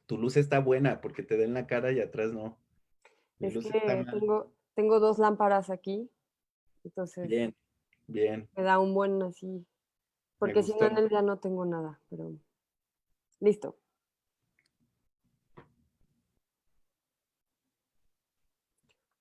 tu luz está buena porque te da en la cara y atrás no. Mi Es luz está que mal. tengo 2 lámparas aquí, entonces Bien, bien, me da un buen así, me porque si no gustó. en el día no tengo nada, pero listo.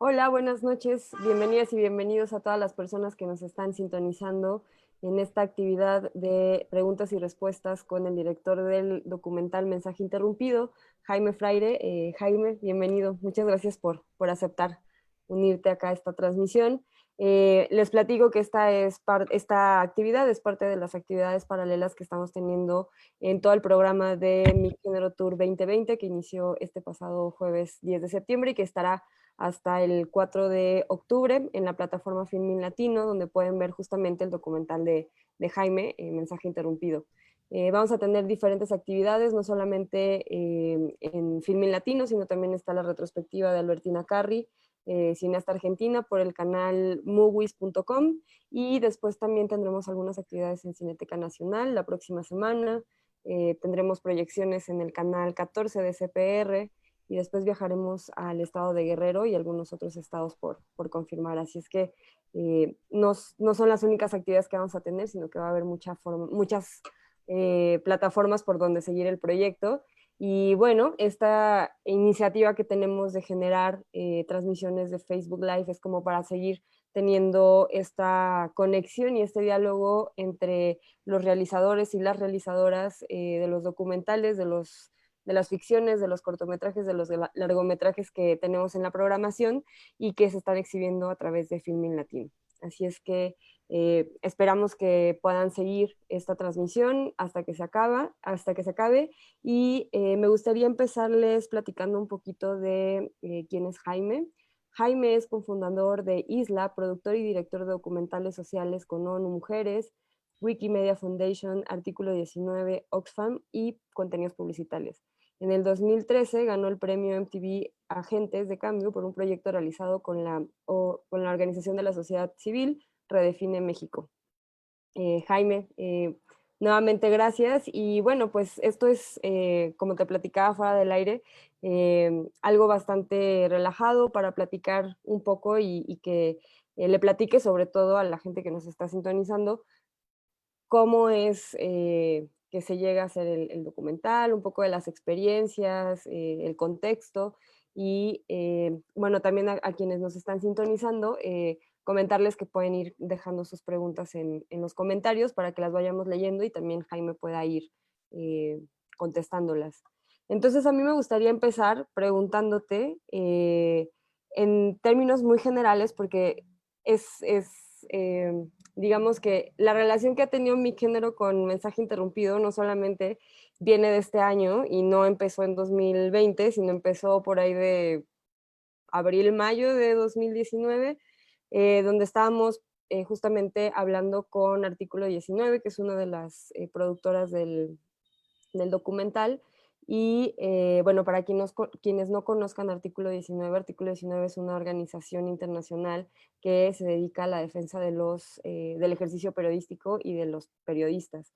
Hola, buenas noches. Bienvenidas y bienvenidos a todas las personas que nos están sintonizando en esta actividad de preguntas y respuestas con el director del documental Mensaje Interrumpido, Jaime Fraire. Jaime, bienvenido. Muchas gracias por aceptar unirte acá a esta transmisión. Les platico que esta actividad es parte de las actividades paralelas que estamos teniendo en todo el programa de Mi Género Tour 2020, que inició este pasado jueves 10 de septiembre y que estará hasta el 4 de octubre en la plataforma Filmin Latino, donde pueden ver justamente el documental de Jaime, Mensaje Interrumpido. Vamos a tener diferentes actividades, no solamente en Filmin Latino, sino también está la retrospectiva de Albertina Carri, cineasta argentina, por el canal movies.com, y después también tendremos algunas actividades en Cineteca Nacional la próxima semana. Tendremos proyecciones en el canal 14 de CPR, y después viajaremos al estado de Guerrero y algunos otros estados por confirmar. Así es que no son las únicas actividades que vamos a tener, sino que va a haber muchas plataformas por donde seguir el proyecto. Y bueno, esta iniciativa que tenemos de generar transmisiones de Facebook Live es como para seguir teniendo esta conexión y este diálogo entre los realizadores y las realizadoras de los documentales, de las ficciones, de los cortometrajes, de los largometrajes que tenemos en la programación y que se están exhibiendo a través de Filmin Latino. Así es que esperamos que puedan seguir esta transmisión hasta que se acabe. Y me gustaría empezarles platicando un poquito de quién es Jaime. Jaime es cofundador de Isla, productor y director de documentales sociales con ONU Mujeres, Wikimedia Foundation, Artículo 19, Oxfam y contenidos publicitarios. En el 2013 ganó el premio MTV Agentes de Cambio por un proyecto realizado con la organización de la sociedad civil Redefine México. Jaime, nuevamente gracias. Y bueno, pues esto es, como te platicaba fuera del aire, algo bastante relajado para platicar un poco y que le platique sobre todo a la gente que nos está sintonizando cómo es que se llega a hacer el documental, un poco de las experiencias, el contexto y bueno, también a quienes nos están sintonizando, comentarles que pueden ir dejando sus preguntas en los comentarios para que las vayamos leyendo y también Jaime pueda ir eh, contestándolas. Entonces a mí me gustaría empezar preguntándote en términos muy generales porque es digamos que la relación que ha tenido mi género con Mensaje Interrumpido no solamente viene de este año y no empezó en 2020, sino empezó por ahí de abril, mayo de 2019, donde estábamos justamente hablando con Artículo 19, que es una de las productoras del documental. Y bueno, para quienes no conozcan Artículo 19 es una organización internacional que se dedica a la defensa del ejercicio periodístico y de los periodistas.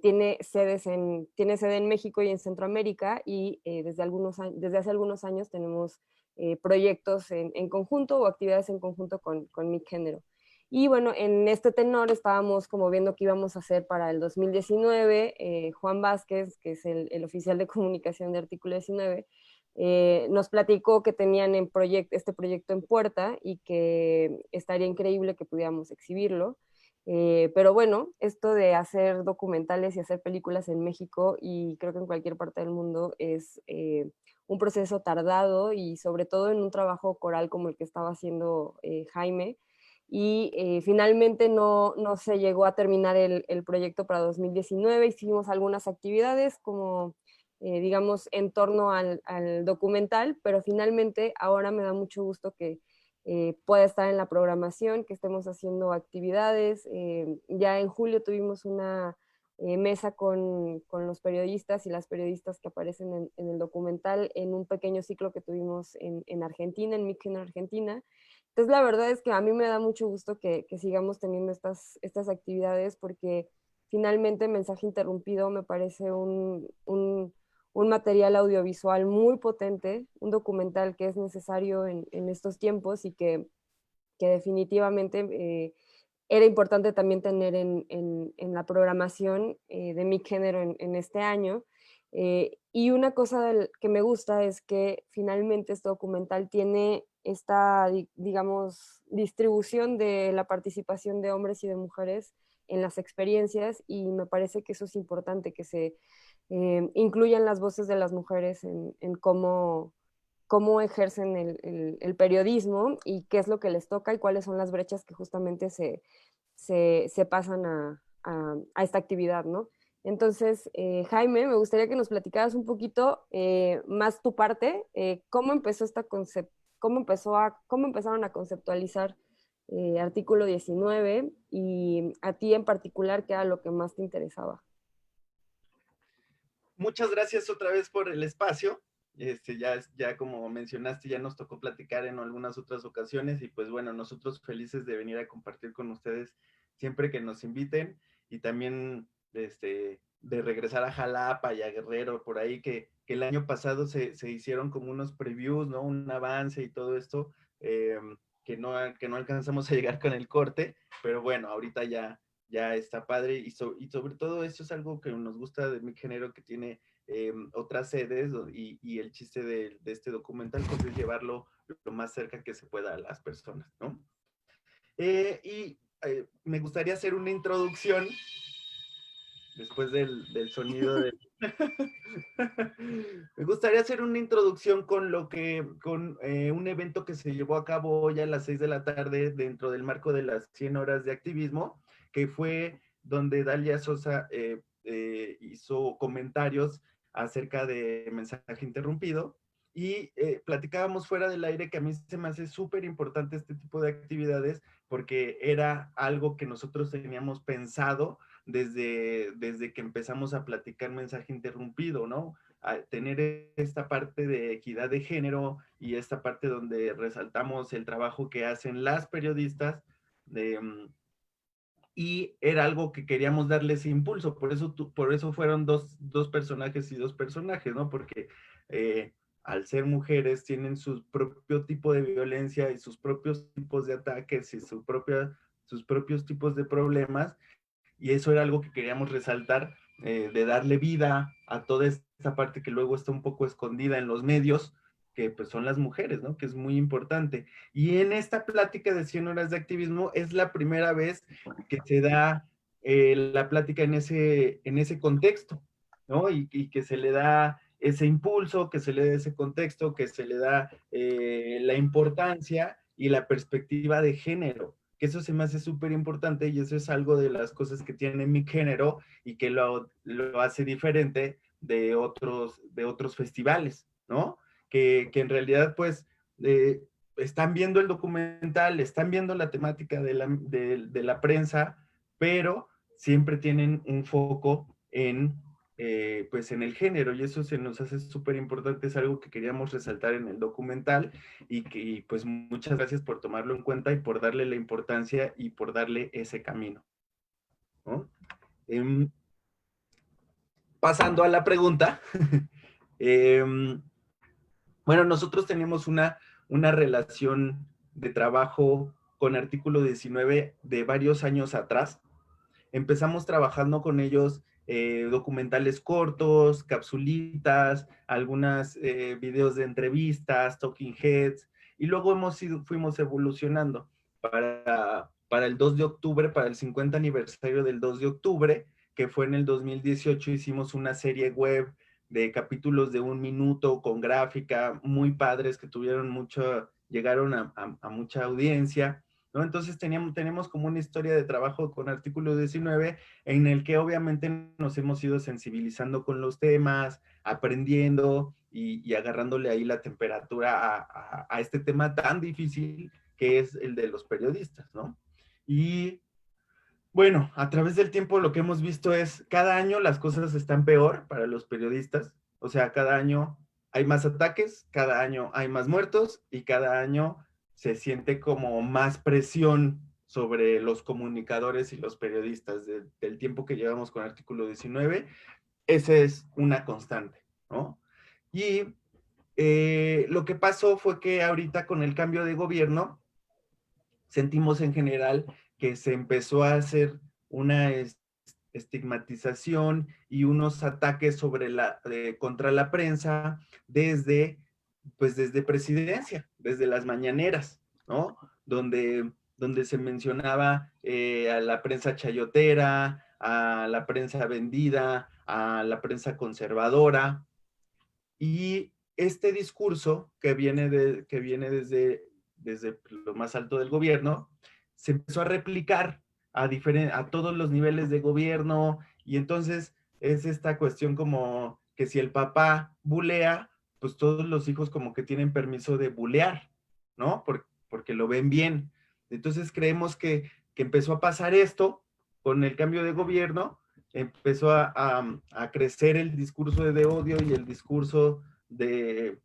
Tiene sede en México y en Centroamérica y desde hace algunos años tenemos proyectos en conjunto o actividades en conjunto con Mi Género. Y bueno, en este tenor estábamos como viendo qué íbamos a hacer para el 2019. Juan Vázquez, que es el oficial de comunicación de Artículo 19, nos platicó que tenían este proyecto en puerta y que estaría increíble que pudiéramos exhibirlo. Pero bueno, esto de hacer documentales y hacer películas en México y creo que en cualquier parte del mundo es un proceso tardado y sobre todo en un trabajo coral como el que estaba haciendo Jaime, y finalmente no se llegó a terminar el proyecto para 2019. Hicimos algunas actividades como, digamos, en torno al documental, pero finalmente ahora me da mucho gusto que pueda estar en la programación, que estemos haciendo actividades. Ya en julio tuvimos una mesa con los periodistas y las periodistas que aparecen en el documental en un pequeño ciclo que tuvimos en Argentina, en Micken, Argentina. Entonces, la verdad es que a mí me da mucho gusto que sigamos teniendo estas actividades porque finalmente Mensaje Interrumpido me parece un material audiovisual muy potente, un documental que es necesario en estos tiempos y que definitivamente era importante también tener en la programación de mi género en este año. Y una cosa que me gusta es que finalmente este documental tiene esta, digamos, distribución de la participación de hombres y de mujeres en las experiencias, y me parece que eso es importante, que se incluyan las voces de las mujeres en cómo ejercen el periodismo y qué es lo que les toca y cuáles son las brechas que justamente se pasan a esta actividad, ¿no? Entonces, Jaime, me gustaría que nos platicaras un poquito más tu parte, cómo empezó cómo empezaron a conceptualizar artículo 19 y a ti en particular, qué era lo que más te interesaba. Muchas gracias otra vez por el espacio. Ya como mencionaste, ya nos tocó platicar en algunas otras ocasiones y pues bueno, nosotros felices de venir a compartir con ustedes siempre que nos inviten y también de regresar a Jalapa y a Guerrero, por ahí que el año pasado se hicieron como unos previews, ¿no? Un avance y todo esto, que no alcanzamos a llegar con el corte, pero bueno, ahorita ya está padre y sobre todo esto es algo que nos gusta de mi género, que tiene otras sedes y el chiste de este documental pues es llevarlo lo más cerca que se pueda a las personas, ¿no? Me gustaría hacer una introducción después del sonido de... Me gustaría hacer una introducción con un evento que se llevó a cabo hoy a las 6 de la tarde dentro del marco de las 100 horas de activismo, que fue donde Dalia Sosa hizo comentarios acerca de mensaje interrumpido y platicábamos fuera del aire que a mí se me hace súper importante este tipo de actividades porque era algo que nosotros teníamos pensado desde que empezamos a platicar mensaje interrumpido, ¿no? A tener esta parte de equidad de género y esta parte donde resaltamos el trabajo que hacen las periodistas y era algo que queríamos darle ese impulso, por eso fueron dos personajes y dos personajes, ¿no? Porque al ser mujeres tienen su propio tipo de violencia y sus propios tipos de ataques y sus propios tipos de problemas, y eso era algo que queríamos resaltar, de darle vida a toda esta parte que luego está un poco escondida en los medios, que pues son las mujeres, ¿no? Que es muy importante. Y en esta plática de 100 horas de activismo es la primera vez que se da la plática en ese contexto, ¿no? Y que se le da ese impulso, que se le da ese contexto, que se le da la importancia y la perspectiva de género, que eso se me hace súper importante y eso es algo de las cosas que tiene mi género y que lo hace diferente de otros festivales, ¿no? Que en realidad, pues, están viendo el documental, están viendo la temática de la prensa, pero siempre tienen un foco pues en el género, y eso se nos hace súper importante, es algo que queríamos resaltar en el documental, y pues muchas gracias por tomarlo en cuenta y por darle la importancia y por darle ese camino, ¿no? Pasando a la pregunta, bueno, nosotros tenemos una relación de trabajo con Artículo 19 de varios años atrás. Empezamos trabajando con ellos documentales cortos, capsulitas, algunas videos de entrevistas, talking heads, y luego fuimos evolucionando para el 2 de octubre, para el 50 aniversario del 2 de octubre, que fue en el 2018, hicimos una serie web de capítulos de 1 minuto con gráfica, muy padres, que llegaron a mucha audiencia, ¿no? Entonces tenemos como una historia de trabajo con Artículo 19 en el que obviamente nos hemos ido sensibilizando con los temas, aprendiendo y agarrándole ahí la temperatura a este tema tan difícil que es el de los periodistas, ¿no? Y bueno, a través del tiempo lo que hemos visto es cada año las cosas están peor para los periodistas, o sea, cada año hay más ataques, cada año hay más muertos y cada año se siente como más presión sobre los comunicadores y los periodistas del tiempo que llevamos con Artículo 19. Esa es una constante. ¿no? Y lo que pasó fue que ahorita con el cambio de gobierno, sentimos en general que se empezó a hacer una estigmatización y unos ataques contra la prensa desde, pues desde presidencia, desde las mañaneras, ¿no? Donde se mencionaba a la prensa chayotera, a la prensa vendida, a la prensa conservadora, y este discurso que viene desde lo más alto del gobierno, se empezó a replicar a todos los niveles de gobierno, y entonces es esta cuestión como que si el papá bulea, pues todos los hijos como que tienen permiso de bulear, ¿no? Porque lo ven bien. Entonces creemos que empezó a pasar esto con el cambio de gobierno, empezó a crecer el discurso de odio y el discurso de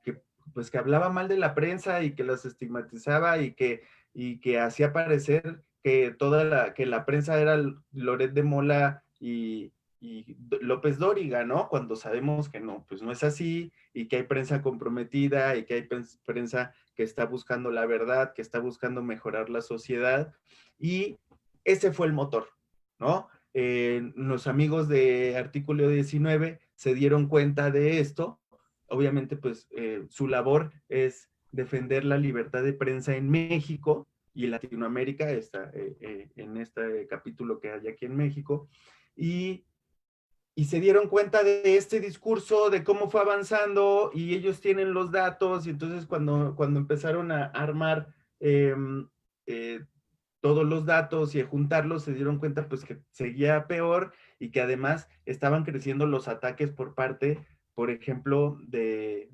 que, pues, que hablaba mal de la prensa y que los estigmatizaba y que hacía parecer que la prensa era Loret de Mola y López Dóriga, ¿no? Cuando sabemos que no, pues no es así, y que hay prensa comprometida y que hay prensa que está buscando la verdad, que está buscando mejorar la sociedad, y ese fue el motor, ¿no? Los amigos de Artículo 19 se dieron cuenta de esto. Obviamente, pues su labor es defender la libertad de prensa en México y Latinoamérica, en este capítulo que hay aquí en México, y, y se dieron cuenta de este discurso, de cómo fue avanzando, y ellos tienen los datos, y entonces cuando empezaron a armar eh, eh, todos los datos y a juntarlos, se dieron cuenta pues que seguía peor, y que además estaban creciendo los ataques por parte, por ejemplo, de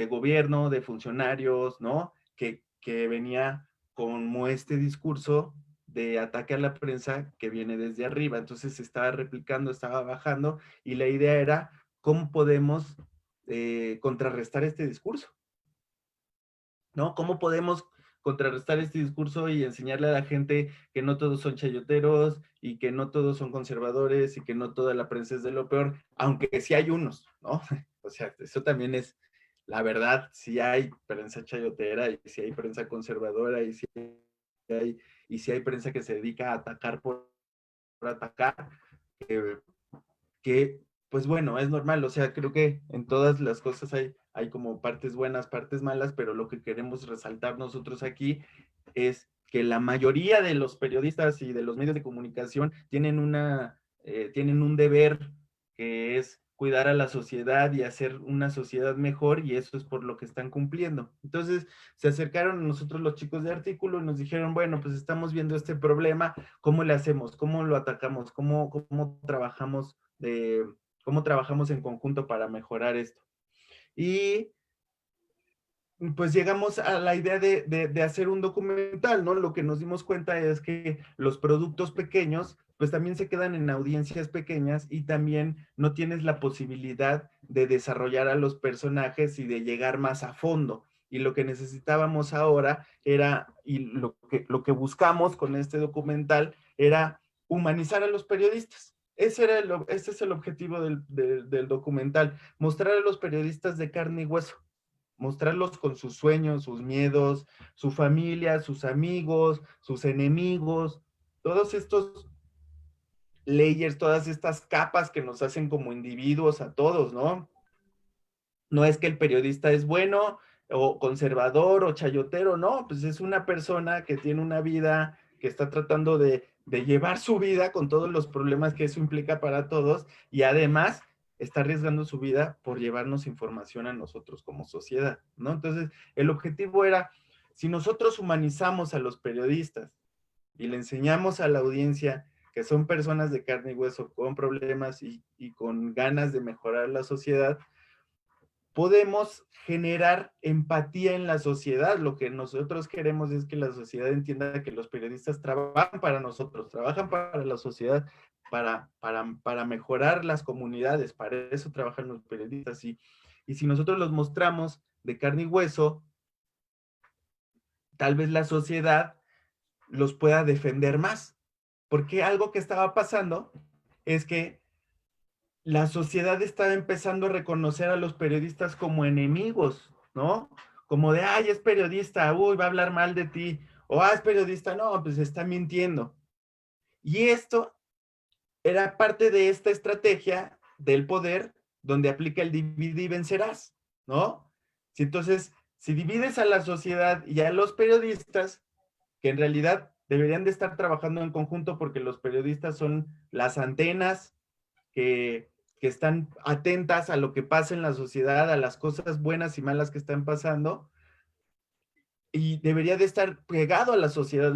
gobierno, de funcionarios, ¿no? Que venía como este discurso de ataque a la prensa que viene desde arriba. Entonces se estaba replicando, estaba bajando, y la idea era cómo podemos contrarrestar este discurso, ¿no? ¿Cómo podemos contrarrestar este discurso y enseñarle a la gente que no todos son chayoteros y que no todos son conservadores y que no toda la prensa es de lo peor, aunque sí hay unos, ¿no? O sea, eso también es la verdad, sí hay prensa chayotera y sí hay prensa conservadora y sí hay prensa que se dedica a atacar por atacar, eh, que, pues bueno, es normal. O sea, creo que en todas las cosas hay como partes buenas, partes malas, pero lo que queremos resaltar nosotros aquí es que la mayoría de los periodistas y de los medios de comunicación tienen un deber, que es cuidar a la sociedad y hacer una sociedad mejor, y eso es por lo que están cumpliendo. Entonces se acercaron a nosotros los chicos de Artículo y nos dijeron, bueno, pues estamos viendo este problema, ¿cómo le hacemos? ¿Cómo lo atacamos? ¿Cómo trabajamos en conjunto para mejorar esto? Y pues llegamos a la idea de hacer un documental, ¿no? Lo que nos dimos cuenta es que los productos pequeños, pues también se quedan en audiencias pequeñas, y también no tienes la posibilidad de desarrollar a los personajes y de llegar más a fondo. Y lo que necesitábamos ahora era, y lo que buscamos con este documental, era humanizar a los periodistas. Ese es el objetivo del documental, mostrar a los periodistas de carne y hueso, mostrarlos con sus sueños, sus miedos, su familia, sus amigos, sus enemigos, todos estos layers, todas estas capas que nos hacen como individuos a todos, ¿no? No es que el periodista es bueno o conservador o chayotero, no, pues es una persona que tiene una vida, que está tratando de llevar su vida con todos los problemas que eso implica para todos, y además está arriesgando su vida por llevarnos información a nosotros como sociedad, ¿no? Entonces, el objetivo era, si nosotros humanizamos a los periodistas y le enseñamos a la audiencia que son personas de carne y hueso con problemas y con ganas de mejorar la sociedad, podemos generar empatía en la sociedad. Lo que nosotros queremos es que la sociedad entienda que los periodistas trabajan para nosotros, trabajan para la sociedad, para mejorar las comunidades. Para eso trabajan los periodistas. Y si nosotros los mostramos de carne y hueso, tal vez la sociedad los pueda defender más. Porque algo que estaba pasando es que la sociedad estaba empezando a reconocer a los periodistas como enemigos, ¿no? Como de, ay, es periodista, uy, va a hablar mal de ti, o es periodista, no, pues está mintiendo. Y esto era parte de esta estrategia del poder donde aplica el divide y vencerás, ¿no? Si entonces, si divides a la sociedad y a los periodistas, que en realidad deberían de estar trabajando en conjunto porque los periodistas son las antenas que, que están atentas a lo que pasa en la sociedad, a las cosas buenas y malas que están pasando, y debería de estar pegado a la sociedad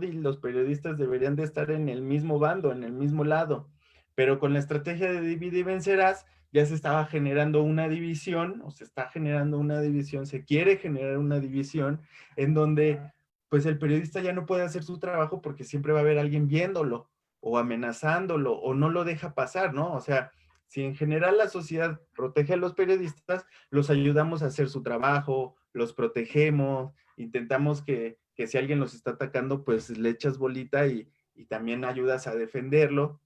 y los periodistas deberían de estar en el mismo bando, en el mismo lado, pero con la estrategia de divide y vencerás, ya se estaba generando una división, o se está generando una división, se quiere generar una división en donde pues el periodista ya no puede hacer su trabajo porque siempre va a haber alguien viéndolo o amenazándolo o no lo deja pasar, ¿no? O sea, si en general la sociedad protege a los periodistas, los ayudamos a hacer su trabajo, los protegemos, intentamos que si alguien los está atacando, pues le echas bolita y también ayudas a defenderlo.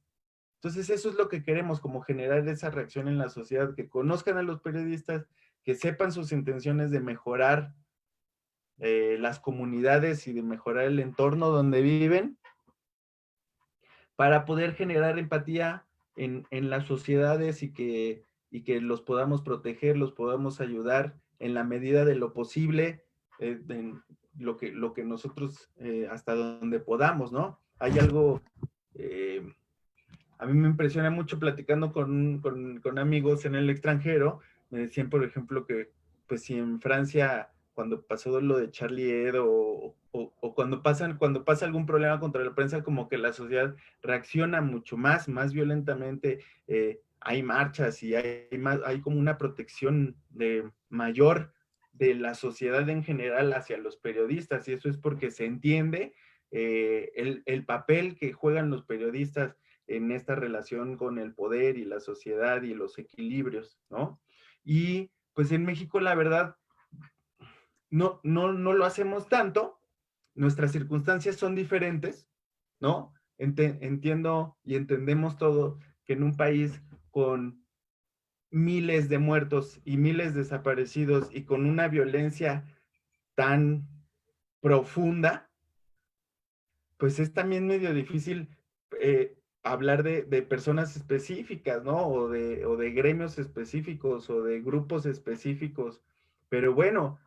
Entonces eso es lo que queremos, como generar esa reacción en la sociedad, que conozcan a los periodistas, que sepan sus intenciones de mejorar las comunidades y de mejorar el entorno donde viven, para poder generar empatía en las sociedades y que los podamos proteger, los podamos ayudar en la medida de lo posible, en lo que nosotros hasta donde podamos, ¿no? Hay algo, eh, a mí me impresiona mucho platicando con amigos en el extranjero, me decían, por ejemplo, que pues si en Francia, cuando pasó lo de Charlie Hebdo o cuando pasa algún problema contra la prensa, como que la sociedad reacciona mucho más violentamente, hay marchas y hay como una protección mayor de la sociedad en general hacia los periodistas, y eso es porque se entiende el papel que juegan los periodistas en esta relación con el poder y la sociedad y los equilibrios, ¿no? Y pues en México, la verdad, no lo hacemos tanto, nuestras circunstancias son diferentes, ¿no? Entiendo y entendemos todo que en un país con miles de muertos y miles de desaparecidos y con una violencia tan profunda, pues es también medio difícil hablar de personas específicas, ¿no? O de gremios específicos o de grupos específicos. Pero bueno,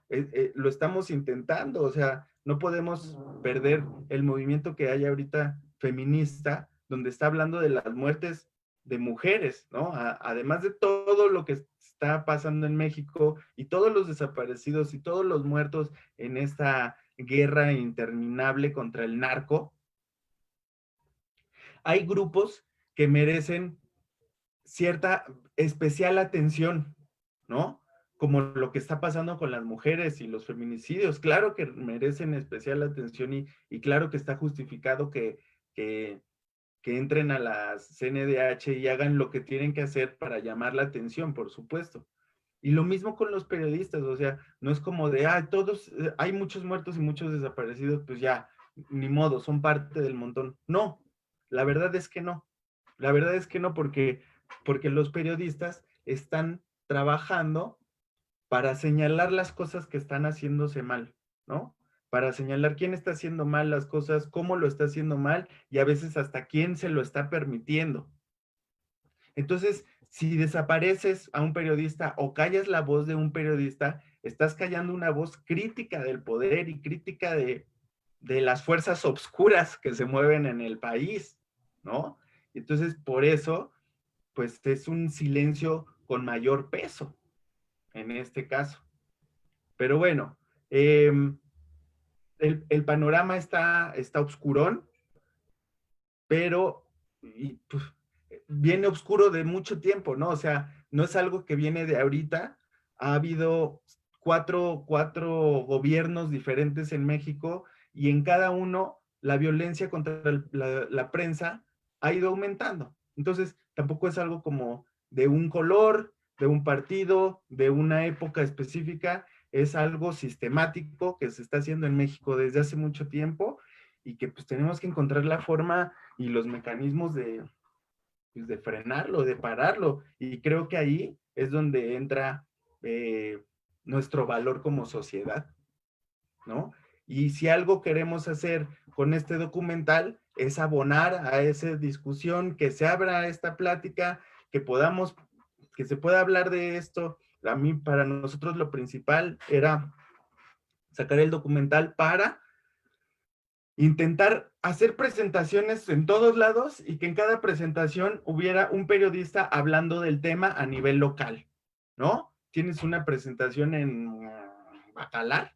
lo estamos intentando, o sea, no podemos perder el movimiento que hay ahorita feminista, donde está hablando de las muertes de mujeres, ¿no? Además de todo lo que está pasando en México y todos los desaparecidos y todos los muertos en esta guerra interminable contra el narco, hay grupos que merecen cierta especial atención, ¿no? Como lo que está pasando con las mujeres y los feminicidios. Claro que merecen especial atención y claro que está justificado que entren a las CNDH y hagan lo que tienen que hacer para llamar la atención, por supuesto. Y lo mismo con los periodistas, o sea, no es como de, todos, hay muchos muertos y muchos desaparecidos, pues ya, ni modo, son parte del montón. No, la verdad es que no. La verdad es que no, porque los periodistas están trabajando para señalar las cosas que están haciéndose mal, ¿no? Para señalar quién está haciendo mal las cosas, cómo lo está haciendo mal y a veces hasta quién se lo está permitiendo. Entonces, si desapareces a un periodista o callas la voz de un periodista, estás callando una voz crítica del poder y crítica de las fuerzas obscuras que se mueven en el país, ¿no? Entonces, por eso, pues es un silencio con mayor peso en este caso. Pero bueno, el panorama está oscurón, pero pues, viene oscuro de mucho tiempo, ¿no? O sea, no es algo que viene de ahorita. Ha habido cuatro gobiernos diferentes en México y en cada uno la violencia contra la prensa ha ido aumentando. Entonces, tampoco es algo como de un color, de un partido, de una época específica, es algo sistemático que se está haciendo en México desde hace mucho tiempo y que pues tenemos que encontrar la forma y los mecanismos pues, de frenarlo, de pararlo. Y creo que ahí es donde entra nuestro valor como sociedad, ¿no? Y si algo queremos hacer con este documental es abonar a esa discusión, que se abra esta plática, que podamos, que se pueda hablar de esto. A mí, para nosotros lo principal era sacar el documental para intentar hacer presentaciones en todos lados y que en cada presentación hubiera un periodista hablando del tema a nivel local, ¿no? Tienes una presentación en Bacalar,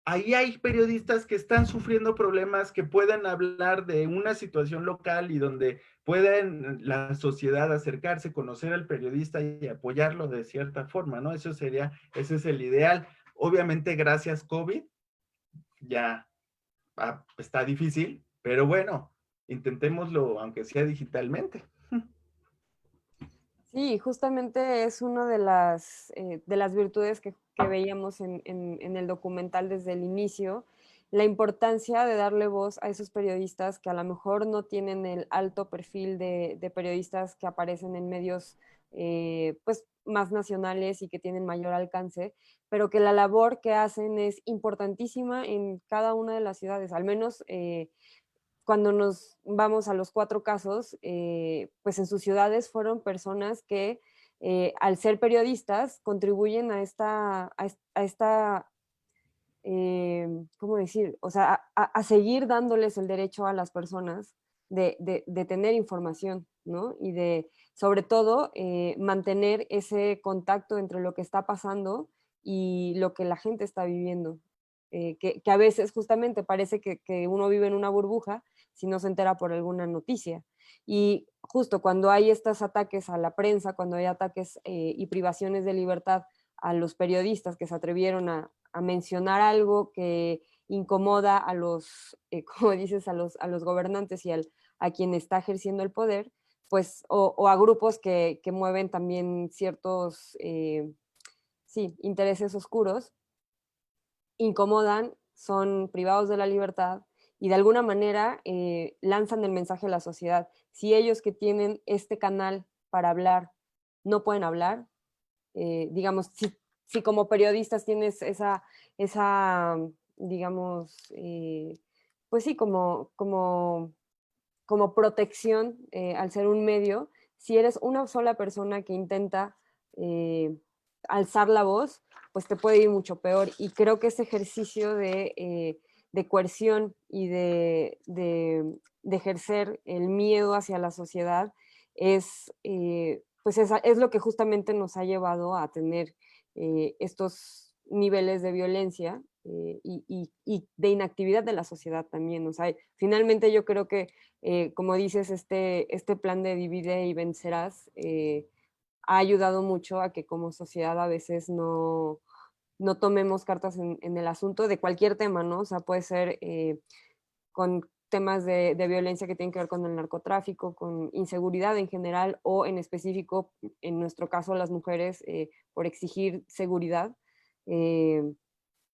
ahí hay periodistas que están sufriendo problemas, que puedan hablar de una situación local y donde pueden la sociedad acercarse, conocer al periodista y apoyarlo de cierta forma, ¿no? Ese es el ideal. Obviamente, gracias COVID, ya está difícil, pero bueno, intentémoslo aunque sea digitalmente. Sí, justamente es una de las virtudes que veíamos en el documental desde el inicio, la importancia de darle voz a esos periodistas que a lo mejor no tienen el alto perfil de periodistas que aparecen en medios pues más nacionales y que tienen mayor alcance, pero que la labor que hacen es importantísima en cada una de las ciudades, al menos cuando nos vamos a los 4 casos, pues en sus ciudades fueron personas que al ser periodistas contribuyen a esta ¿cómo decir? O sea, a seguir dándoles el derecho a las personas de tener información, ¿no? Y de, sobre todo, mantener ese contacto entre lo que está pasando y lo que la gente está viviendo. Que a veces justamente parece que uno vive en una burbuja si no se entera por alguna noticia. Y justo cuando hay estos ataques a la prensa, cuando hay ataques y privaciones de libertad a los periodistas que se atrevieron a mencionar algo que incomoda a los, como dices, a los gobernantes y a quien está ejerciendo el poder, pues, o a grupos que mueven también ciertos, sí, intereses oscuros, incomodan, son privados de la libertad y de alguna manera lanzan el mensaje a la sociedad. Si ellos que tienen este canal para hablar no pueden hablar, digamos, si como periodistas tienes esa digamos, pues sí, como protección al ser un medio, si eres una sola persona que intenta alzar la voz, pues te puede ir mucho peor. Y creo que ese ejercicio de coerción y de ejercer el miedo hacia la sociedad es, pues es lo que justamente nos ha llevado a tener estos niveles de violencia y de inactividad de la sociedad también. O sea, finalmente yo creo que como dices, este plan de divide y vencerás ha ayudado mucho a que como sociedad a veces no tomemos cartas en el asunto de cualquier tema, ¿no? O sea, puede ser con temas de violencia que tienen que ver con el narcotráfico, con inseguridad en general o en específico, en nuestro caso, las mujeres, por exigir seguridad, eh,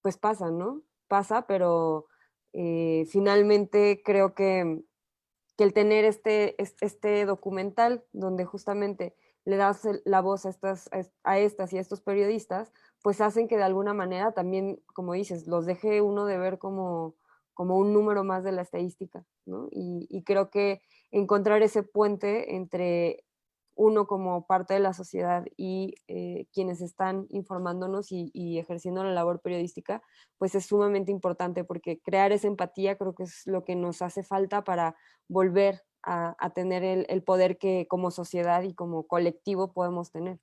pues pasa, ¿no? Pasa, pero finalmente creo que el tener este documental donde justamente le das la voz a estas y a estos periodistas, pues hacen que de alguna manera también, como dices, los deje uno de ver como un número más de la estadística, ¿no? Y creo que encontrar ese puente entre uno como parte de la sociedad y quienes están informándonos y ejerciendo la labor periodística, pues es sumamente importante porque crear esa empatía creo que es lo que nos hace falta para volver a tener el poder que como sociedad y como colectivo podemos tener.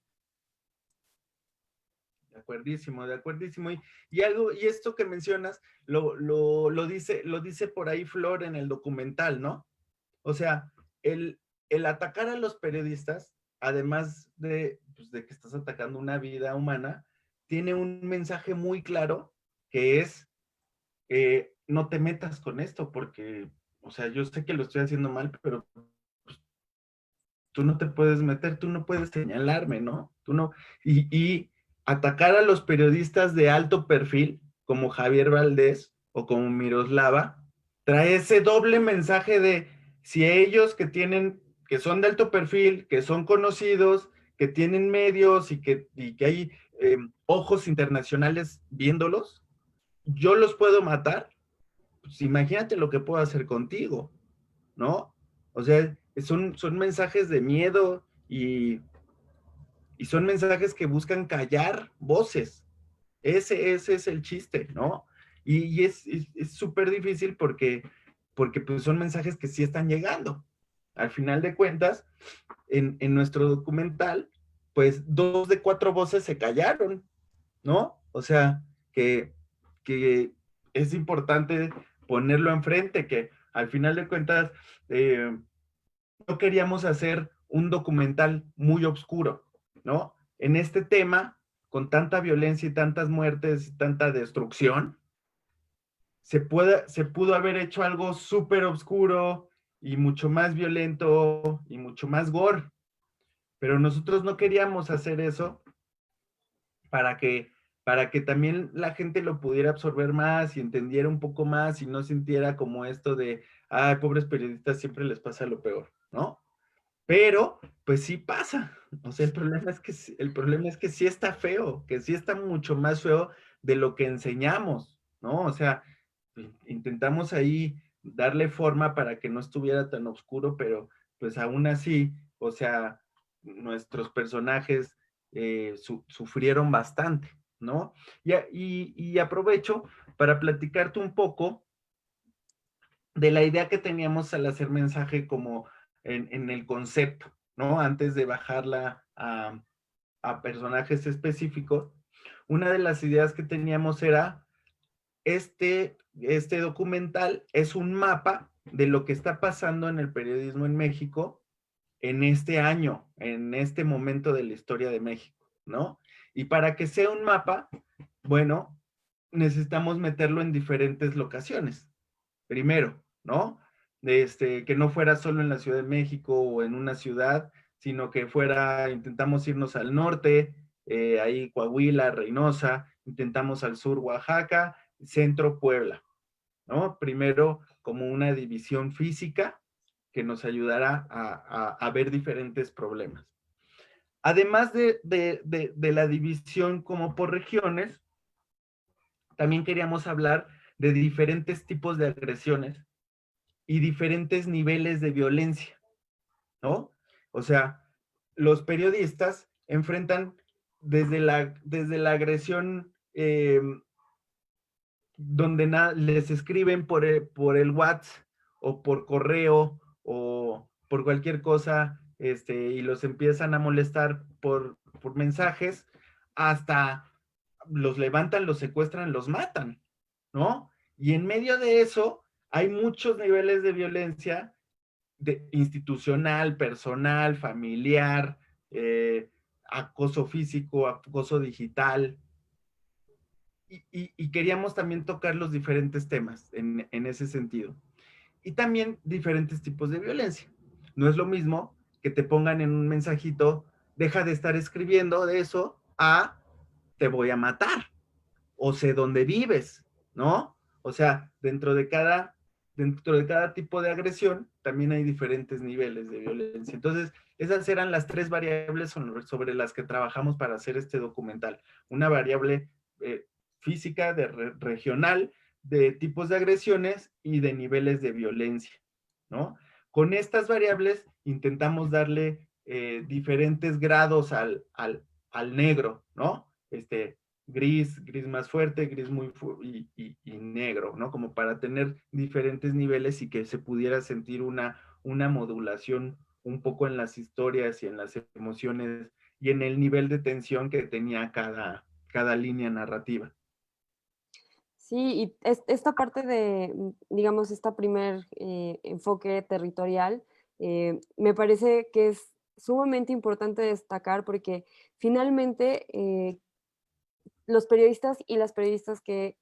De acuerdísimo, de acuerdísimo. Y esto que mencionas lo dice por ahí Flor en el documental, ¿no? O sea, el atacar a los periodistas, además pues, de que estás atacando una vida humana, tiene un mensaje muy claro que es, no te metas con esto porque, o sea, yo sé que lo estoy haciendo mal, pero pues, tú no te puedes meter, tú no puedes señalarme, ¿no? Tú no. Y atacar a los periodistas de alto perfil, como Javier Valdés o como Miroslava, trae ese doble mensaje de si ellos que tienen que son de alto perfil, que son conocidos, que tienen medios y que hay ojos internacionales viéndolos, yo los puedo matar, pues imagínate lo que puedo hacer contigo, ¿no? O sea, son mensajes de miedo y son mensajes que buscan callar voces. Ese es el chiste, ¿no? Y es súper difícil porque pues son mensajes que sí están llegando. Al final de cuentas, en nuestro documental, pues 2 de 4 voces se callaron, ¿no? O sea, que es importante ponerlo enfrente, que al final de cuentas no queríamos hacer un documental muy oscuro, ¿no? En este tema, con tanta violencia y tantas muertes y tanta destrucción, se pudo haber hecho algo súper oscuro y mucho más violento y mucho más gore, pero nosotros no queríamos hacer eso para que, para que también la gente lo pudiera absorber más y entendiera un poco más y no sintiera como esto de, ay, pobres periodistas, siempre les pasa lo peor, ¿no? Pero, pues sí pasa. O sea, el problema es que sí está feo, que sí está mucho más feo de lo que enseñamos, ¿no? O sea, intentamos ahí darle forma para que no estuviera tan oscuro, pero pues aún así, o sea, nuestros personajes sufrieron bastante, ¿no? Y aprovecho para platicarte un poco de la idea que teníamos al hacer mensaje como en el concepto, ¿no? Antes de bajarla a personajes específicos, una de las ideas que teníamos era este documental es un mapa de lo que está pasando en el periodismo en México en este año, en este momento de la historia de México, ¿no? Y para que sea un mapa, bueno, necesitamos meterlo en diferentes locaciones. Primero, ¿no? Que no fuera solo en la Ciudad de México o en una ciudad, sino que fuera, intentamos irnos al norte, ahí Coahuila, Reynosa, intentamos al sur Oaxaca, centro Puebla, ¿no? Primero como una división física que nos ayudará a ver diferentes problemas. Además de la división como por regiones, también queríamos hablar de diferentes tipos de agresiones y diferentes niveles de violencia, ¿no? O sea, los periodistas enfrentan desde la agresión donde les escriben por el WhatsApp o por correo o por cualquier cosa y los empiezan a molestar por mensajes, hasta los levantan, los secuestran, los matan, ¿no? Y en medio de eso hay muchos niveles de violencia institucional, personal, familiar, acoso físico, acoso digital, y queríamos también tocar los diferentes temas en ese sentido. Y también diferentes tipos de violencia. No es lo mismo que te pongan en un mensajito, deja de estar escribiendo de eso, a te voy a matar, o sé dónde vives, ¿no? O sea, dentro de cada tipo de agresión también hay diferentes niveles de violencia. Entonces, esas eran las 3 variables sobre las que trabajamos para hacer este documental. Una variable física, regional, de tipos de agresiones y de niveles de violencia, ¿no? Con estas variables intentamos darle diferentes grados al negro, ¿no? Gris más fuerte, gris muy y negro, ¿no? Como para tener diferentes niveles y que se pudiera sentir una modulación un poco en las historias y en las emociones y en el nivel de tensión que tenía cada línea narrativa. Sí, y esta parte de, digamos, esta primer enfoque territorial, me parece que es sumamente importante destacar porque finalmente los periodistas y las periodistas que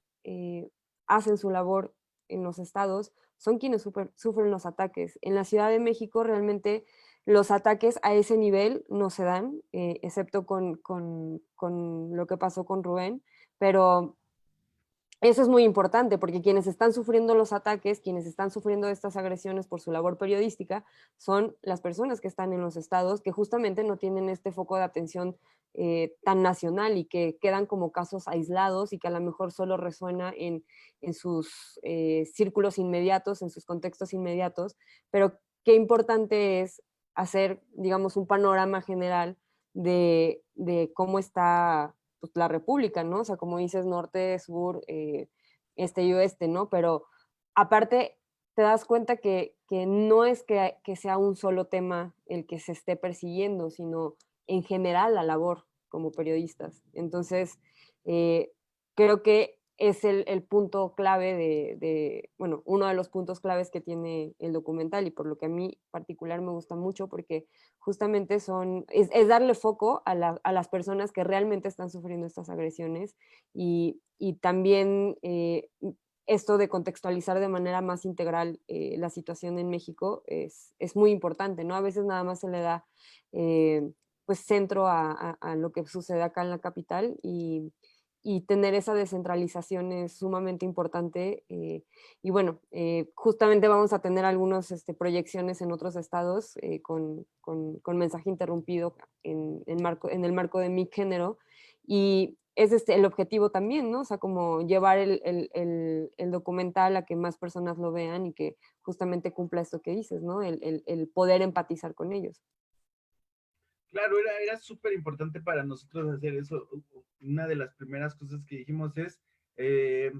hacen su labor en los estados son quienes sufren los ataques. En la Ciudad de México realmente los ataques a ese nivel no se dan, excepto con lo que pasó con Rubén, pero eso es muy importante porque quienes están sufriendo los ataques, quienes están sufriendo estas agresiones por su labor periodística, son las personas que están en los estados que justamente no tienen este foco de atención tan nacional y que quedan como casos aislados y que a lo mejor solo resuena en sus círculos inmediatos, en sus contextos inmediatos, pero qué importante es hacer, digamos, un panorama general de cómo está pues, la república, ¿no? O sea, como dices, norte, sur, este y oeste, ¿no? Pero aparte te das cuenta que no es que sea un solo tema el que se esté persiguiendo, sino en general la labor como periodistas. Entonces, creo que es el punto clave bueno, uno de los puntos claves que tiene el documental y por lo que a mí particular me gusta mucho porque justamente es darle foco a las personas que realmente están sufriendo estas agresiones y también esto de contextualizar de manera más integral la situación en México es muy importante, ¿no? A veces nada más se le da pues centro a lo que sucede acá en la capital y tener esa descentralización es sumamente importante. Y bueno, justamente vamos a tener algunas proyecciones en otros estados con mensaje interrumpido en el marco de mi género. Y es el objetivo también, ¿no? O sea, como llevar el documental a que más personas lo vean y que justamente cumpla esto que dices, ¿no? El poder empatizar con ellos. Claro, era súper importante para nosotros hacer eso. Una de las primeras cosas que dijimos es eh,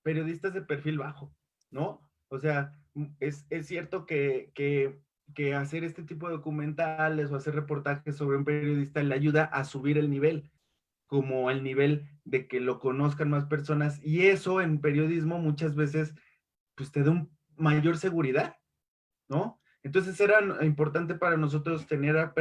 periodistas de perfil bajo, ¿no? O sea, es cierto que hacer este tipo de documentales o hacer reportajes sobre un periodista le ayuda a subir el nivel, como el nivel de que lo conozcan más personas, y eso en periodismo muchas veces pues te da mayor seguridad, ¿no? Entonces era importante para nosotros tener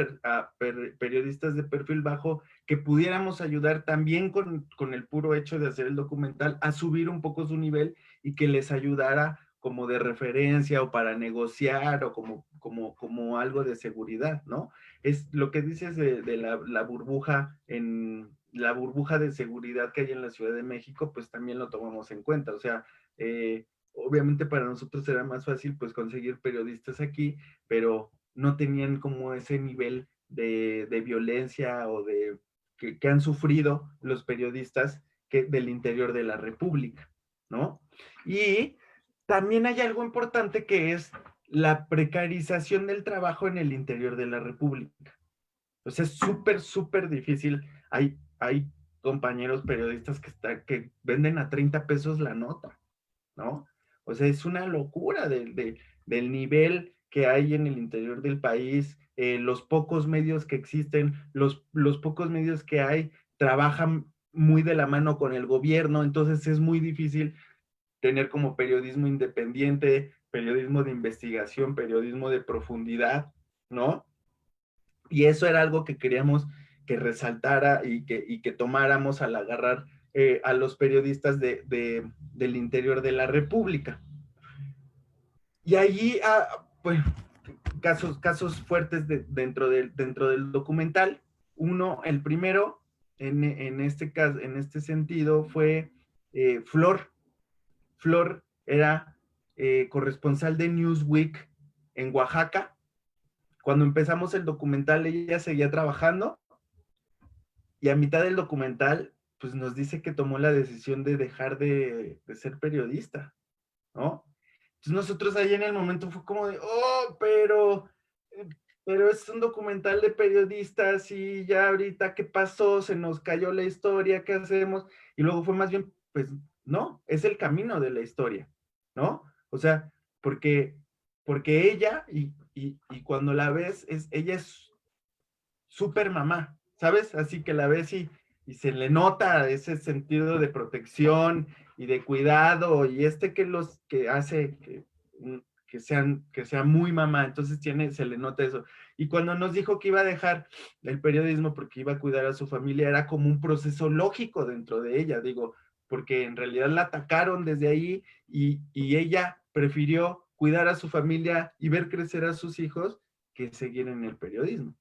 periodistas de perfil bajo que pudiéramos ayudar también con el puro hecho de hacer el documental a subir un poco su nivel y que les ayudara como de referencia o para negociar o como algo de seguridad, ¿no? Es lo que dices de la burbuja la burbuja de seguridad que hay en la Ciudad de México, pues también lo tomamos en cuenta, o sea, obviamente para nosotros era más fácil pues conseguir periodistas aquí, pero no tenían como ese nivel de violencia o que han sufrido los periodistas del interior de la República, ¿no? Y también hay algo importante que es la precarización del trabajo en el interior de la República. O sea, es súper, súper difícil. Hay compañeros periodistas que venden a 30 pesos la nota, ¿no? O sea, es una locura del nivel que hay en el interior del país, los pocos medios que existen, los pocos medios que hay trabajan muy de la mano con el gobierno, entonces es muy difícil tener como periodismo independiente, periodismo de investigación, periodismo de profundidad, ¿no? Y eso era algo que queríamos que resaltara y que tomáramos al agarrar a los periodistas del interior de la República. Y allí, pues, casos fuertes dentro del documental. Uno, el primero, en este caso, en este sentido, fue Flor. Flor era corresponsal de Newsweek en Oaxaca. Cuando empezamos el documental, ella seguía trabajando y a mitad del documental, pues nos dice que tomó la decisión de dejar de ser periodista, ¿no? Entonces nosotros ahí en el momento fue como de, oh, pero es un documental de periodistas y ya ahorita, ¿qué pasó? Se nos cayó la historia, ¿qué hacemos? Y luego fue más bien, pues, no, es el camino de la historia, ¿no? O sea, porque, porque ella, y cuando la ves, ella es súper mamá, ¿sabes? Así que la ves y se le nota ese sentido de protección y de cuidado y que hace que sea muy mamá, entonces se le nota eso. Y cuando nos dijo que iba a dejar el periodismo porque iba a cuidar a su familia, era como un proceso lógico dentro de ella, digo, porque en realidad la atacaron desde ahí y ella prefirió cuidar a su familia y ver crecer a sus hijos que seguir en el periodismo,